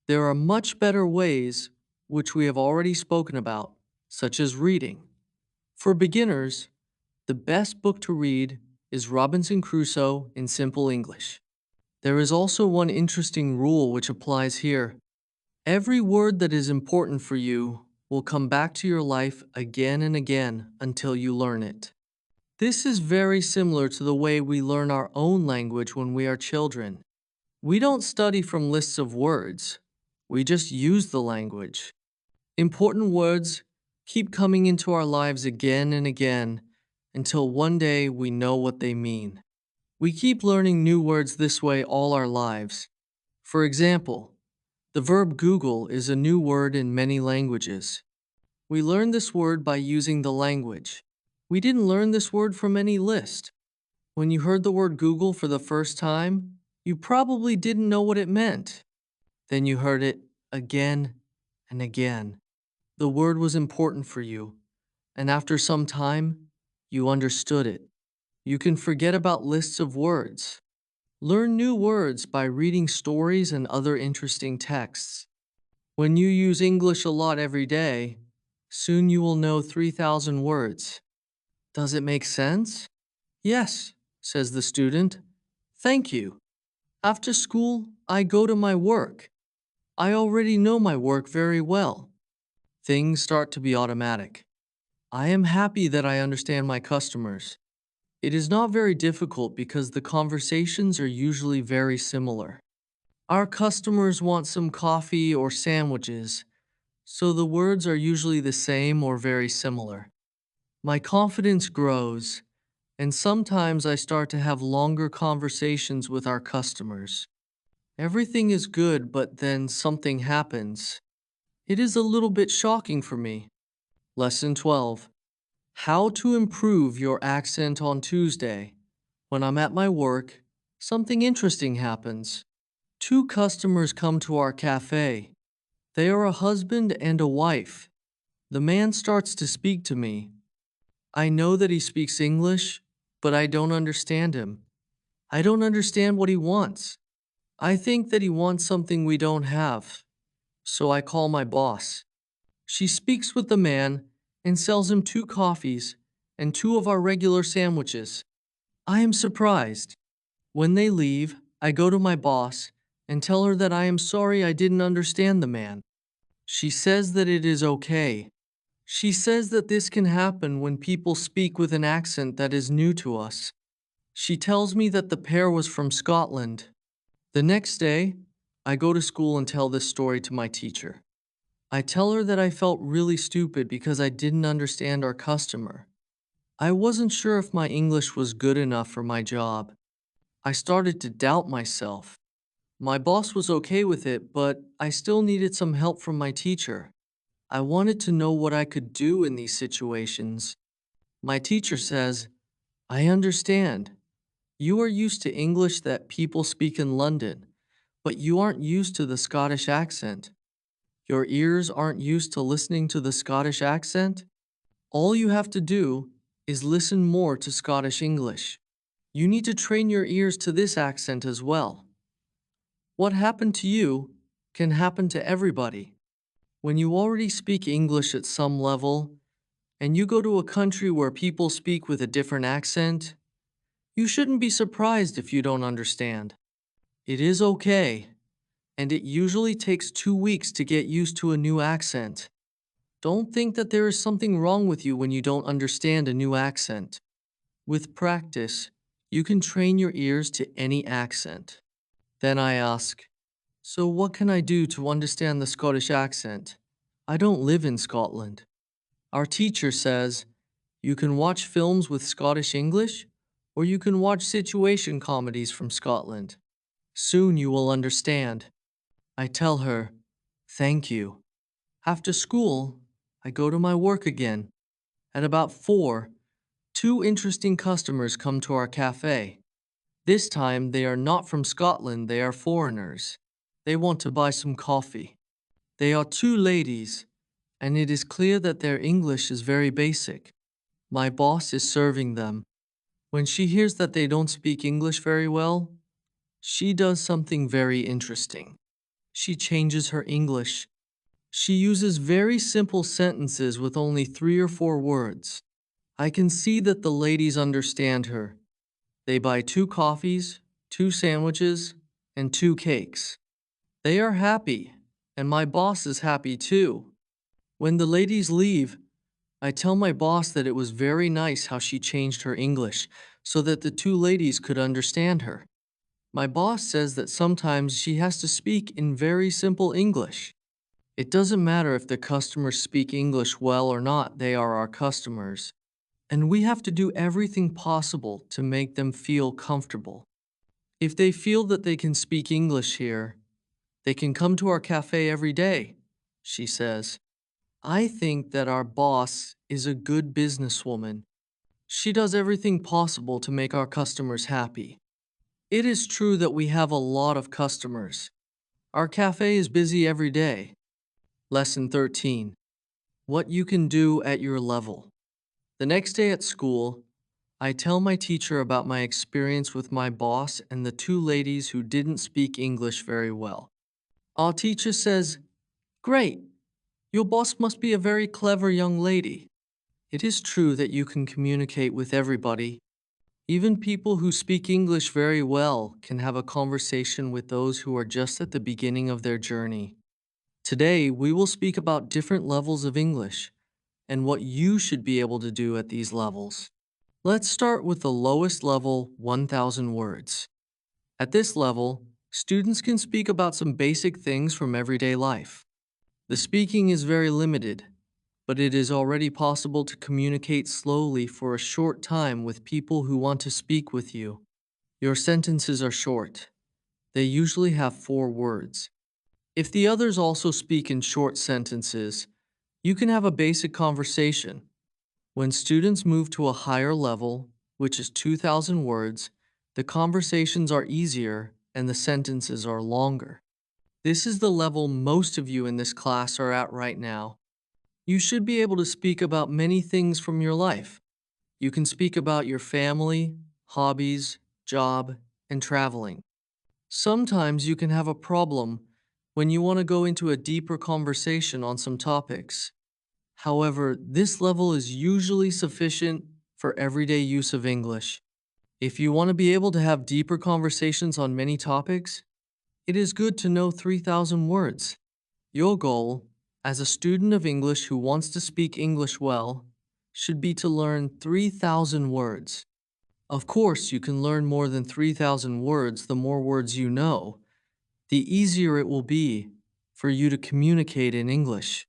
[SPEAKER 1] There are much better ways, which we have already spoken about, such as reading. For beginners, the best book to read is Robinson Crusoe in Simple English. There is also one interesting rule which applies here. Every word that is important for you will come back to your life again and again until you learn it. This is very similar to the way we learn our own language when we are children. We don't study from lists of words. We just use the language. Important words keep coming into our lives again and again until one day we know what they mean. We keep learning new words this way all our lives. For example, the verb Google is a new word in many languages. We learned this word by using the language. We didn't learn this word from any list. When you heard the word Google for the first time, you probably didn't know what it meant. Then you heard it again and again. The word was important for you, and after some time, you understood it. You can forget about lists of words. Learn new words by reading stories and other interesting texts. When you use English a lot every day, soon you will know 3,000 words. Does it make sense? Yes, says the student. Thank you. After school, I go to my work. I already know my work very well. Things start to be automatic. I am happy that I understand my customers. It is not very difficult because the conversations are usually very similar. Our customers want some coffee or sandwiches, so the words are usually the same or very similar. My confidence grows, and sometimes I start to have longer conversations with our customers. Everything is good, but then something happens. It is a little bit shocking for me. Lesson 12. How to improve your accent on Tuesday. When I'm at my work, something interesting happens. Two customers come to our cafe. They are a husband and a wife. The man starts to speak to me. I know that he speaks English, but I don't understand him. I don't understand what he wants. I think that he wants something we don't have. So I call my boss. She speaks with the man and sells him 2 coffees and 2 of our regular sandwiches. I am surprised. When they leave, I go to my boss and tell her that I am sorry I didn't understand the man. She says that it is okay. She says that this can happen when people speak with an accent that is new to us. She tells me that the pair was from Scotland. The next day, I go to school and tell this story to my teacher. I tell her that I felt really stupid because I didn't understand our customer. I wasn't sure if my English was good enough for my job. I started to doubt myself. My boss was okay with it, but I still needed some help from my teacher. I wanted to know what I could do in these situations. My teacher says, I understand. You are used to English that people speak in London, but you aren't used to the Scottish accent. Your ears aren't used to listening to the Scottish accent? All you have to do is listen more to Scottish English. You need to train your ears to this accent as well. What happened to you can happen to everybody. When you already speak English at some level, and you go to a country where people speak with a different accent, you shouldn't be surprised if you don't understand. It is okay, and it usually takes 2 weeks to get used to a new accent. Don't think that there is something wrong with you when you don't understand a new accent. With practice, you can train your ears to any accent. Then I ask, so what can I do to understand the Scottish accent? I don't live in Scotland. Our teacher says, you can watch films with Scottish English, or you can watch situation comedies from Scotland. Soon you will understand. I tell her, thank you. After school, I go to my work again. At about 4, two interesting customers come to our cafe. This time, they are not from Scotland, they are foreigners. They want to buy some coffee. They are two ladies, and it is clear that their English is very basic. My boss is serving them. When she hears that they don't speak English very well, she does something very interesting. She changes her English. She uses very simple sentences with only 3 or 4 words. I can see that the ladies understand her. They buy 2 coffees, 2 sandwiches, and 2 cakes. They are happy, and my boss is happy too. When the ladies leave, I tell my boss that it was very nice how she changed her English so that the two ladies could understand her. My boss says that sometimes she has to speak in very simple English. It doesn't matter if the customers speak English well or not, they are our customers. And we have to do everything possible to make them feel comfortable. If they feel that they can speak English here, they can come to our cafe every day, she says. I think that our boss is a good businesswoman. She does everything possible to make our customers happy. It is true that we have a lot of customers. Our cafe is busy every day. Lesson 13. What you can do at your level. The next day at school, I tell my teacher about my experience with my boss and the two ladies who didn't speak English very well. Our teacher says, "Great, your boss must be a very clever young lady." It is true that you can communicate with everybody. Even people who speak English very well can have a conversation with those who are just at the beginning of their journey. Today, we will speak about different levels of English and what you should be able to do at these levels. Let's start with the lowest level, 1,000 words. At this level, students can speak about some basic things from everyday life. The speaking is very limited, but it is already possible to communicate slowly for a short time with people who want to speak with you. Your sentences are short. They usually have 4 words. If the others also speak in short sentences, you can have a basic conversation. When students move to a higher level, which is 2,000 words, the conversations are easier and the sentences are longer. This is the level most of you in this class are at right now. You should be able to speak about many things from your life. You can speak about your family, hobbies, job, and traveling. Sometimes you can have a problem when you want to go into a deeper conversation on some topics. However, this level is usually sufficient for everyday use of English. If you want to be able to have deeper conversations on many topics, it is good to know 3,000 words. Your goal, as a student of English who wants to speak English well, should be to learn 3,000 words. Of course, you can learn more than 3,000 words the more words you know, the easier it will be for you to communicate in English.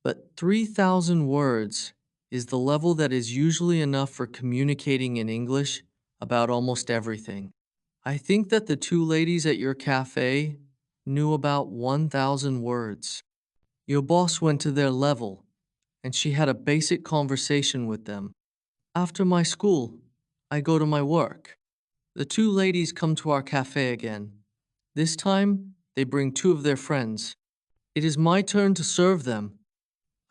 [SPEAKER 1] But 3,000 words is the level that is usually enough for communicating in English about almost everything. I think that the two ladies at your cafe knew about 1,000 words. Your boss went to their level, and she had a basic conversation with them. After my school, I go to my work. The two ladies come to our cafe again. This time, they bring 2 of their friends. It is my turn to serve them.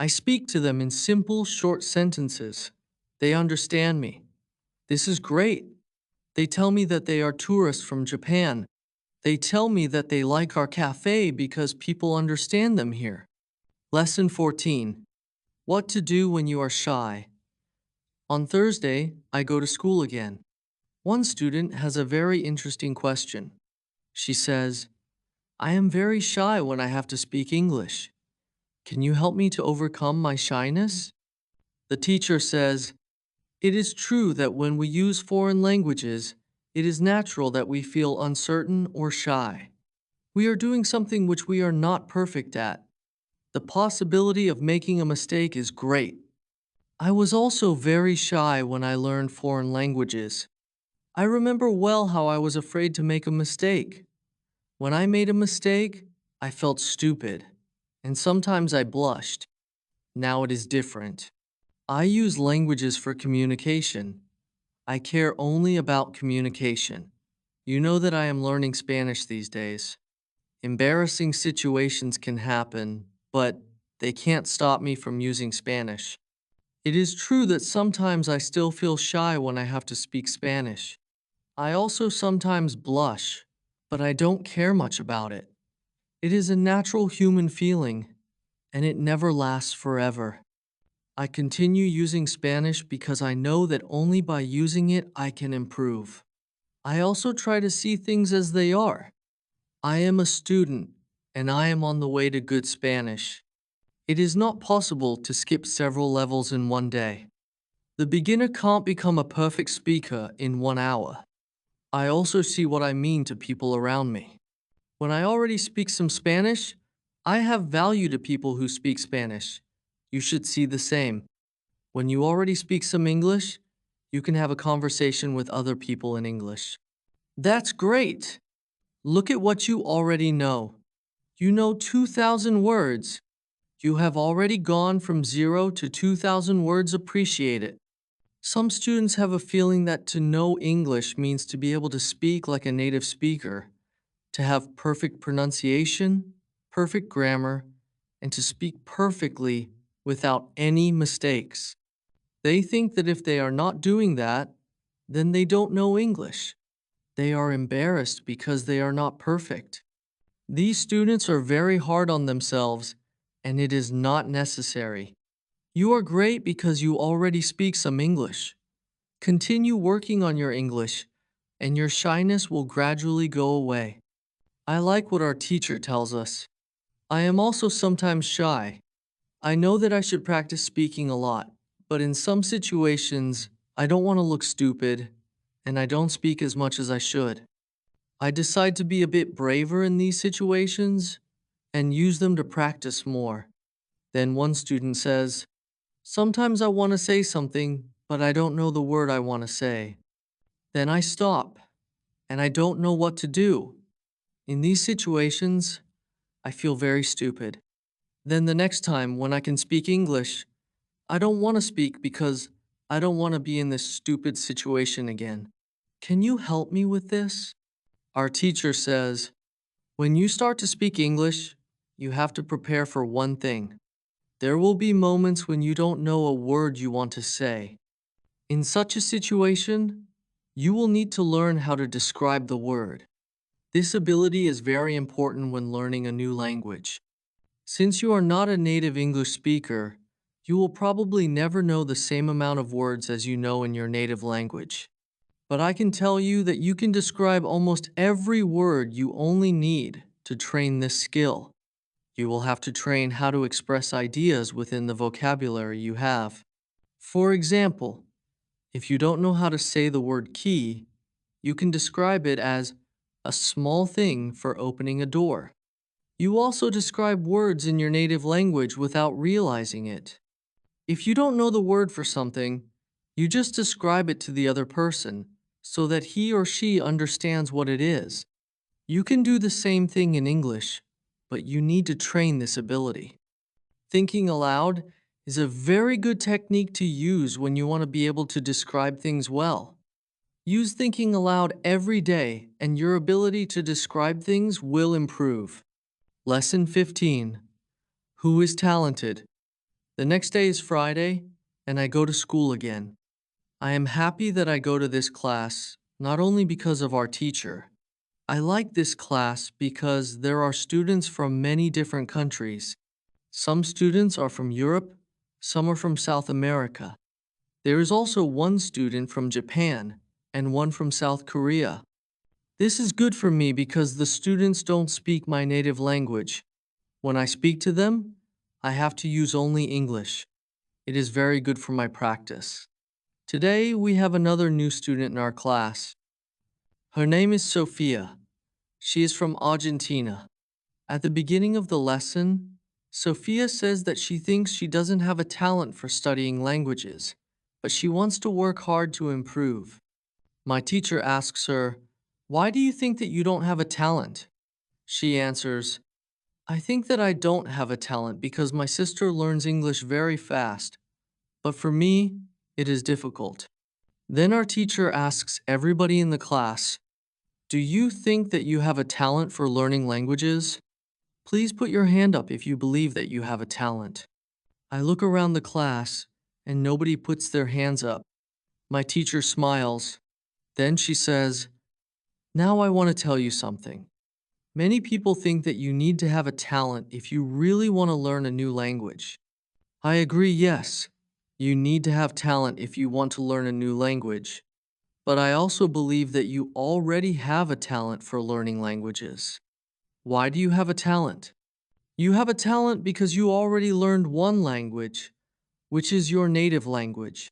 [SPEAKER 1] I speak to them in simple, short sentences. They understand me. This is great. They tell me that they are tourists from Japan. They tell me that they like our cafe because people understand them here. Lesson 14. What to do when you are shy. On Thursday, I go to school again. One student has a very interesting question. She says, "I am very shy when I have to speak English. Can you help me to overcome my shyness?" The teacher says, "It is true that when we use foreign languages, it is natural that we feel uncertain or shy. We are doing something which we are not perfect at. The possibility of making a mistake is great. I was also very shy when I learned foreign languages. I remember well how I was afraid to make a mistake. When I made a mistake, I felt stupid, and sometimes I blushed. Now it is different. I use languages for communication. I care only about communication. You know that I am learning Spanish these days. Embarrassing situations can happen, but they can't stop me from using Spanish. It is true that sometimes I still feel shy when I have to speak Spanish. I also sometimes blush, but I don't care much about it. It is a natural human feeling, and it never lasts forever. I continue using Spanish because I know that only by using it I can improve. I also try to see things as they are. I am a student, and I am on the way to good Spanish. It is not possible to skip several levels in one day. The beginner can't become a perfect speaker in 1 hour. I also see what I mean to people around me. When I already speak some Spanish, I have value to people who speak Spanish. You should see the same. When you already speak some English, you can have a conversation with other people in English. That's great! Look at what you already know. You know 2,000 words. You have already gone from 0 to 2,000 words. Appreciate it. Some students have a feeling that to know English means to be able to speak like a native speaker, to have perfect pronunciation, perfect grammar, and to speak perfectly without any mistakes. They think that if they are not doing that, then they don't know English. They are embarrassed because they are not perfect. These students are very hard on themselves, and it is not necessary. You are great because you already speak some English. Continue working on your English, and your shyness will gradually go away. I like what our teacher tells us. I am also sometimes shy. I know that I should practice speaking a lot, but in some situations, I don't want to look stupid, and I don't speak as much as I should. I decide to be a bit braver in these situations and use them to practice more. Then one student says, "Sometimes I want to say something, but I don't know the word I want to say." Then I stop, and I don't know what to do. In these situations, I feel very stupid. Then the next time when I can speak English, I don't want to speak because I don't want to be in this stupid situation again. Can you help me with this? Our teacher says, when you start to speak English, you have to prepare for one thing. There will be moments when you don't know a word you want to say. In such a situation, you will need to learn how to describe the word. This ability is very important when learning a new language. Since you are not a native English speaker, you will probably never know the same amount of words as you know in your native language. But I can tell you that you can describe almost every word you only need to train this skill. You will have to train how to express ideas within the vocabulary you have. For example, if you don't know how to say the word key, you can describe it as a small thing for opening a door. You also describe words in your native language without realizing it. If you don't know the word for something, you just describe it to the other person so that he or she understands what it is. You can do the same thing in English, but you need to train this ability. Thinking aloud is a very good technique to use when you want to be able to describe things well. Use thinking aloud every day, and your ability to describe things will improve. Lesson 15. Who is talented? The next day is Friday, and I go to school again. I am happy that I go to this class, not only because of our teacher. I like this class because there are students from many different countries. Some students are from Europe, some are from South America. There is also one student from Japan and one from South Korea. This is good for me because the students don't speak my native language. When I speak to them, I have to use only English. It is very good for my practice. Today, we have another new student in our class. Her name is Sophia. She is from Argentina. At the beginning of the lesson, Sophia says that she thinks she doesn't have a talent for studying languages, but she wants to work hard to improve. My teacher asks her, "Why do you think that you don't have a talent?" She answers, I think that I don't have a talent because my sister learns English very fast, but for me, it is difficult. Then our teacher asks everybody in the class, "Do you think that you have a talent for learning languages? Please put your hand up if you believe that you have a talent." I look around the class and nobody puts their hands up. My teacher smiles. Then she says, "Now I want to tell you something. Many people think that you need to have a talent if you really want to learn a new language. I agree, yes, you need to have talent if you want to learn a new language. But I also believe that you already have a talent for learning languages. Why do you have a talent? You have a talent because you already learned one language, which is your native language.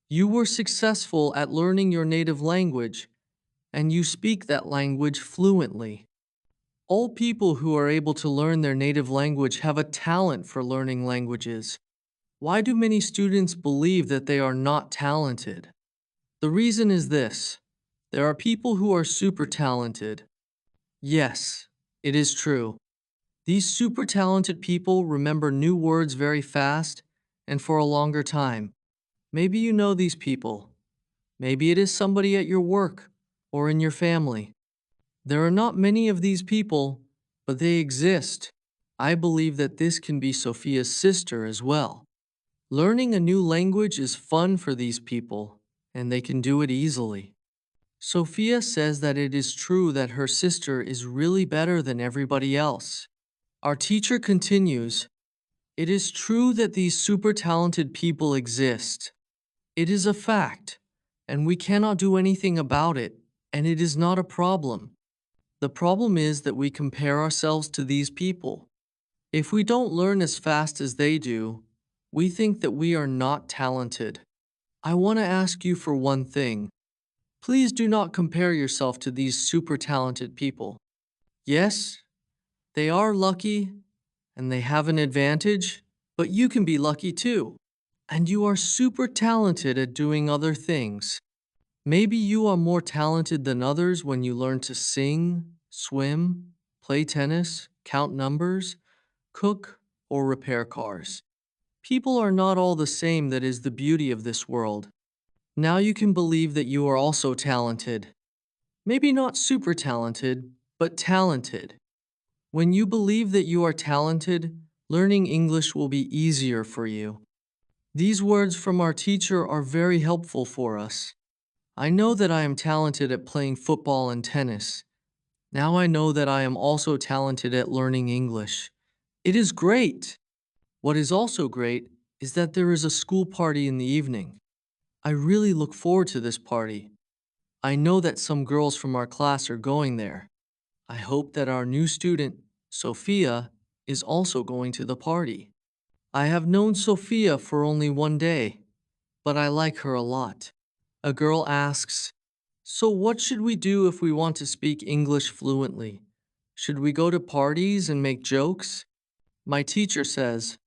[SPEAKER 1] You were successful at learning your native language, and you speak that language fluently. All people who are able to learn their native language have a talent for learning languages. Why do many students believe that they are not talented? The reason is this: there are people who are super talented. Yes, it is true. These super talented people remember new words very fast and for a longer time. Maybe you know these people. Maybe it is somebody at your work or in your family. There are not many of these people, but they exist. I believe that this can be Sophia's sister as well. Learning a new language is fun for these people, and they can do it easily. Sophia says that it is true that her sister is really better than everybody else. Our teacher continues, "It is true that these super talented people exist. It is a fact, and we cannot do anything about it, and it is not a problem. The problem is that we compare ourselves to these people. If we don't learn as fast as they do, we think that we are not talented. I want to ask you for one thing. Please do not compare yourself to these super talented people. Yes, they are lucky and they have an advantage, but you can be lucky too. And you are super talented at doing other things. Maybe you are more talented than others when you learn to sing, swim, play tennis, count numbers, cook, or repair cars. People are not all the same. That is the beauty of this world. Now you can believe that you are also talented. Maybe not super talented, but talented. When you believe that you are talented, learning English will be easier for you. These words from our teacher are very helpful for us. I know that I am talented at playing football and tennis. Now I know that I am also talented at learning English. It is great! What is also great is that there is a school party in the evening. I really look forward to this party. I know that some girls from our class are going there. I hope that our new student, Sophia, is also going to the party. I have known Sophia for only one day, but I like her a lot. A girl asks, "So what should we do if we want to speak English fluently? Should we go to parties and make jokes?" My teacher says,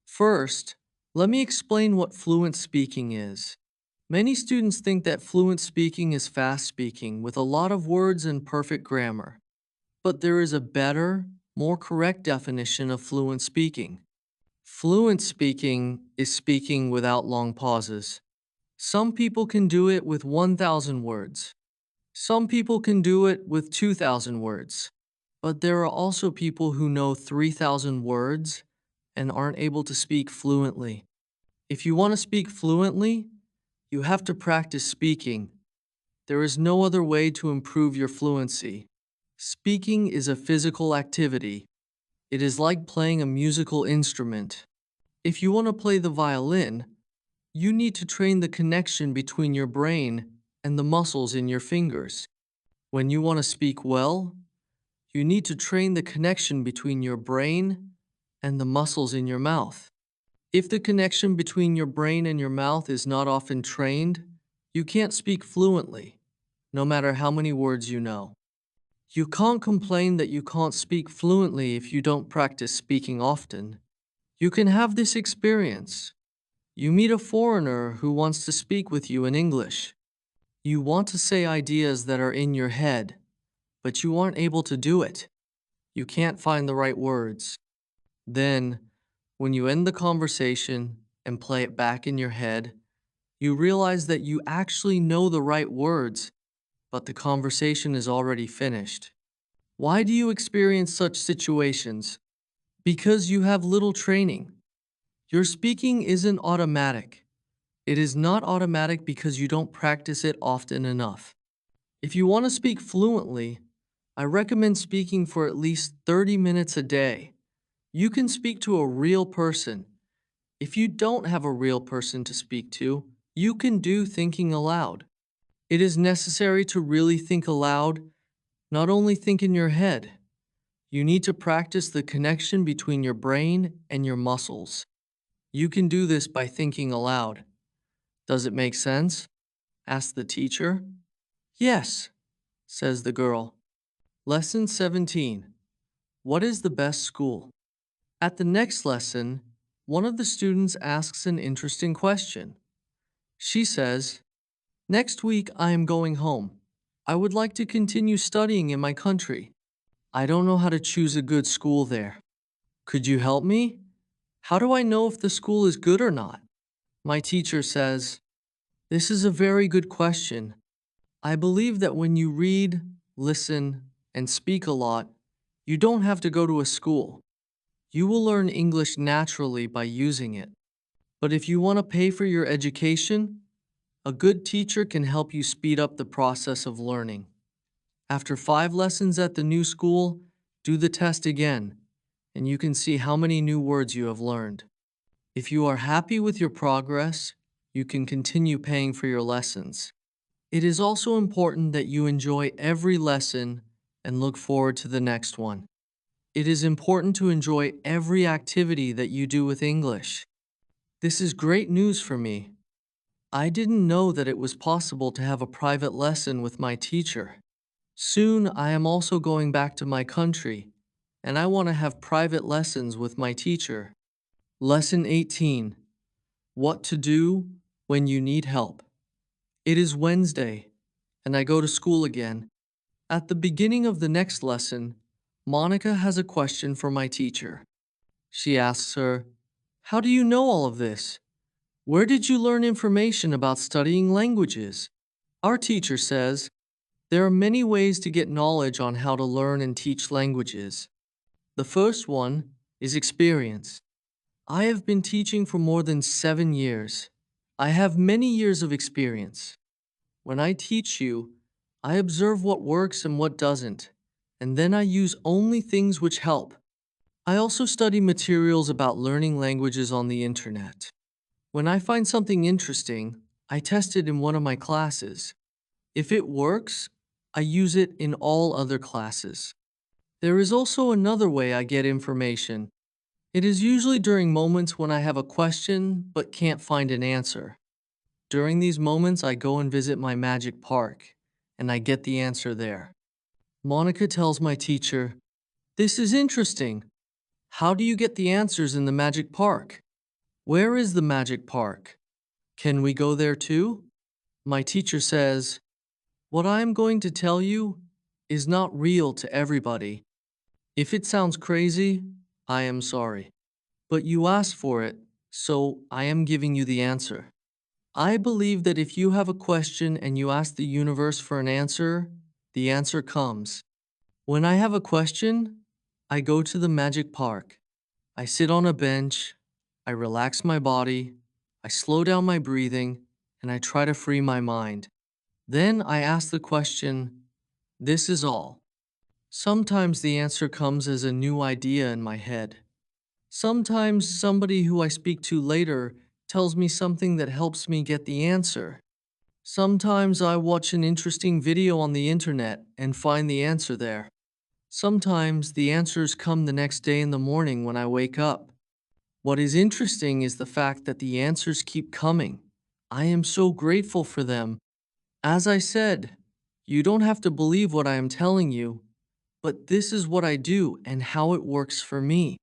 [SPEAKER 1] "First, let me explain what fluent speaking is. Many students think that fluent speaking is fast speaking with a lot of words and perfect grammar. But there is a better, more correct definition of fluent speaking. Fluent speaking is speaking without long pauses. Some people can do it with 1,000 words. Some people can do it with 2,000 words. But there are also people who know 3,000 words and aren't able to speak fluently. If you want to speak fluently, you have to practice speaking. There is no other way to improve your fluency. Speaking is a physical activity. It is like playing a musical instrument. If you want to play the violin, you need to train the connection between your brain and the muscles in your fingers. When you want to speak well, you need to train the connection between your brain and the muscles in your mouth. If the connection between your brain and your mouth is not often trained, you can't speak fluently, no matter how many words you know. You can't complain that you can't speak fluently if you don't practice speaking often. You can have this experience. You meet a foreigner who wants to speak with you in English. You want to say ideas that are in your head, but you aren't able to do it. You can't find the right words. Then, when you end the conversation and play it back in your head, you realize that you actually know the right words, but the conversation is already finished. Why do you experience such situations? Because you have little training. Your speaking isn't automatic. It is not automatic because you don't practice it often enough. If you want to speak fluently, I recommend speaking for at least 30 minutes a day. You can speak to a real person. If you don't have a real person to speak to, you can do thinking aloud. It is necessary to really think aloud, not only think in your head. You need to practice the connection between your brain and your muscles. You can do this by thinking aloud. Does it make sense? Asked the teacher. Yes, says the girl. Lesson 17. What is the best school? At the next lesson, one of the students asks an interesting question. She says, "Next week I am going home. I would like to continue studying in my country. I don't know how to choose a good school there. Could you help me? How do I know if the school is good or not?" My teacher says, "This is a very good question. I believe that when you read, listen, and speak a lot, you don't have to go to a school. You will learn English naturally by using it. But if you want to pay for your education, a good teacher can help you speed up the process of learning. After 5 lessons at the new school, do the test again, and you can see how many new words you have learned. If you are happy with your progress, you can continue paying for your lessons. It is also important that you enjoy every lesson and look forward to the next one. It is important to enjoy every activity that you do with English. This is great news for me. I didn't know that it was possible to have a private lesson with my teacher. Soon I am also going back to my country, and I want to have private lessons with my teacher. Lesson 18. What to do when you need help. It is Wednesday, and I go to school again. At the beginning of the next lesson, Monica has a question for my teacher. She asks her, "How do you know all of this? Where did you learn information about studying languages?" Our teacher says, there are many ways to get knowledge on how to learn and teach languages. The first one is experience. I have been teaching for more than 7 years. I have many years of experience. When I teach you, I observe what works and what doesn't, and then I use only things which help. I also study materials about learning languages on the internet. When I find something interesting, I test it in one of my classes. If it works, I use it in all other classes. There is also another way I get information. It is usually during moments when I have a question but can't find an answer. During these moments, I go and visit my magic park, and I get the answer there. Monica tells my teacher, "This is interesting. How do you get the answers in the magic park? Where is the magic park? Can we go there too?" My teacher says, "What I am going to tell you is not real to everybody. If it sounds crazy, I am sorry. But you asked for it, so I am giving you the answer. I believe that if you have a question and you ask the universe for an answer, the answer comes. When I have a question, I go to the magic park. I sit on a bench, I relax my body, I slow down my breathing, and I try to free my mind. Then I ask the question, this is all. Sometimes the answer comes as a new idea in my head. Sometimes somebody who I speak to later tells me something that helps me get the answer. Sometimes I watch an interesting video on the internet and find the answer there. Sometimes the answers come the next day in the morning when I wake up. What is interesting is the fact that the answers keep coming. I am so grateful for them. As I said, you don't have to believe what I am telling you, but this is what I do and how it works for me.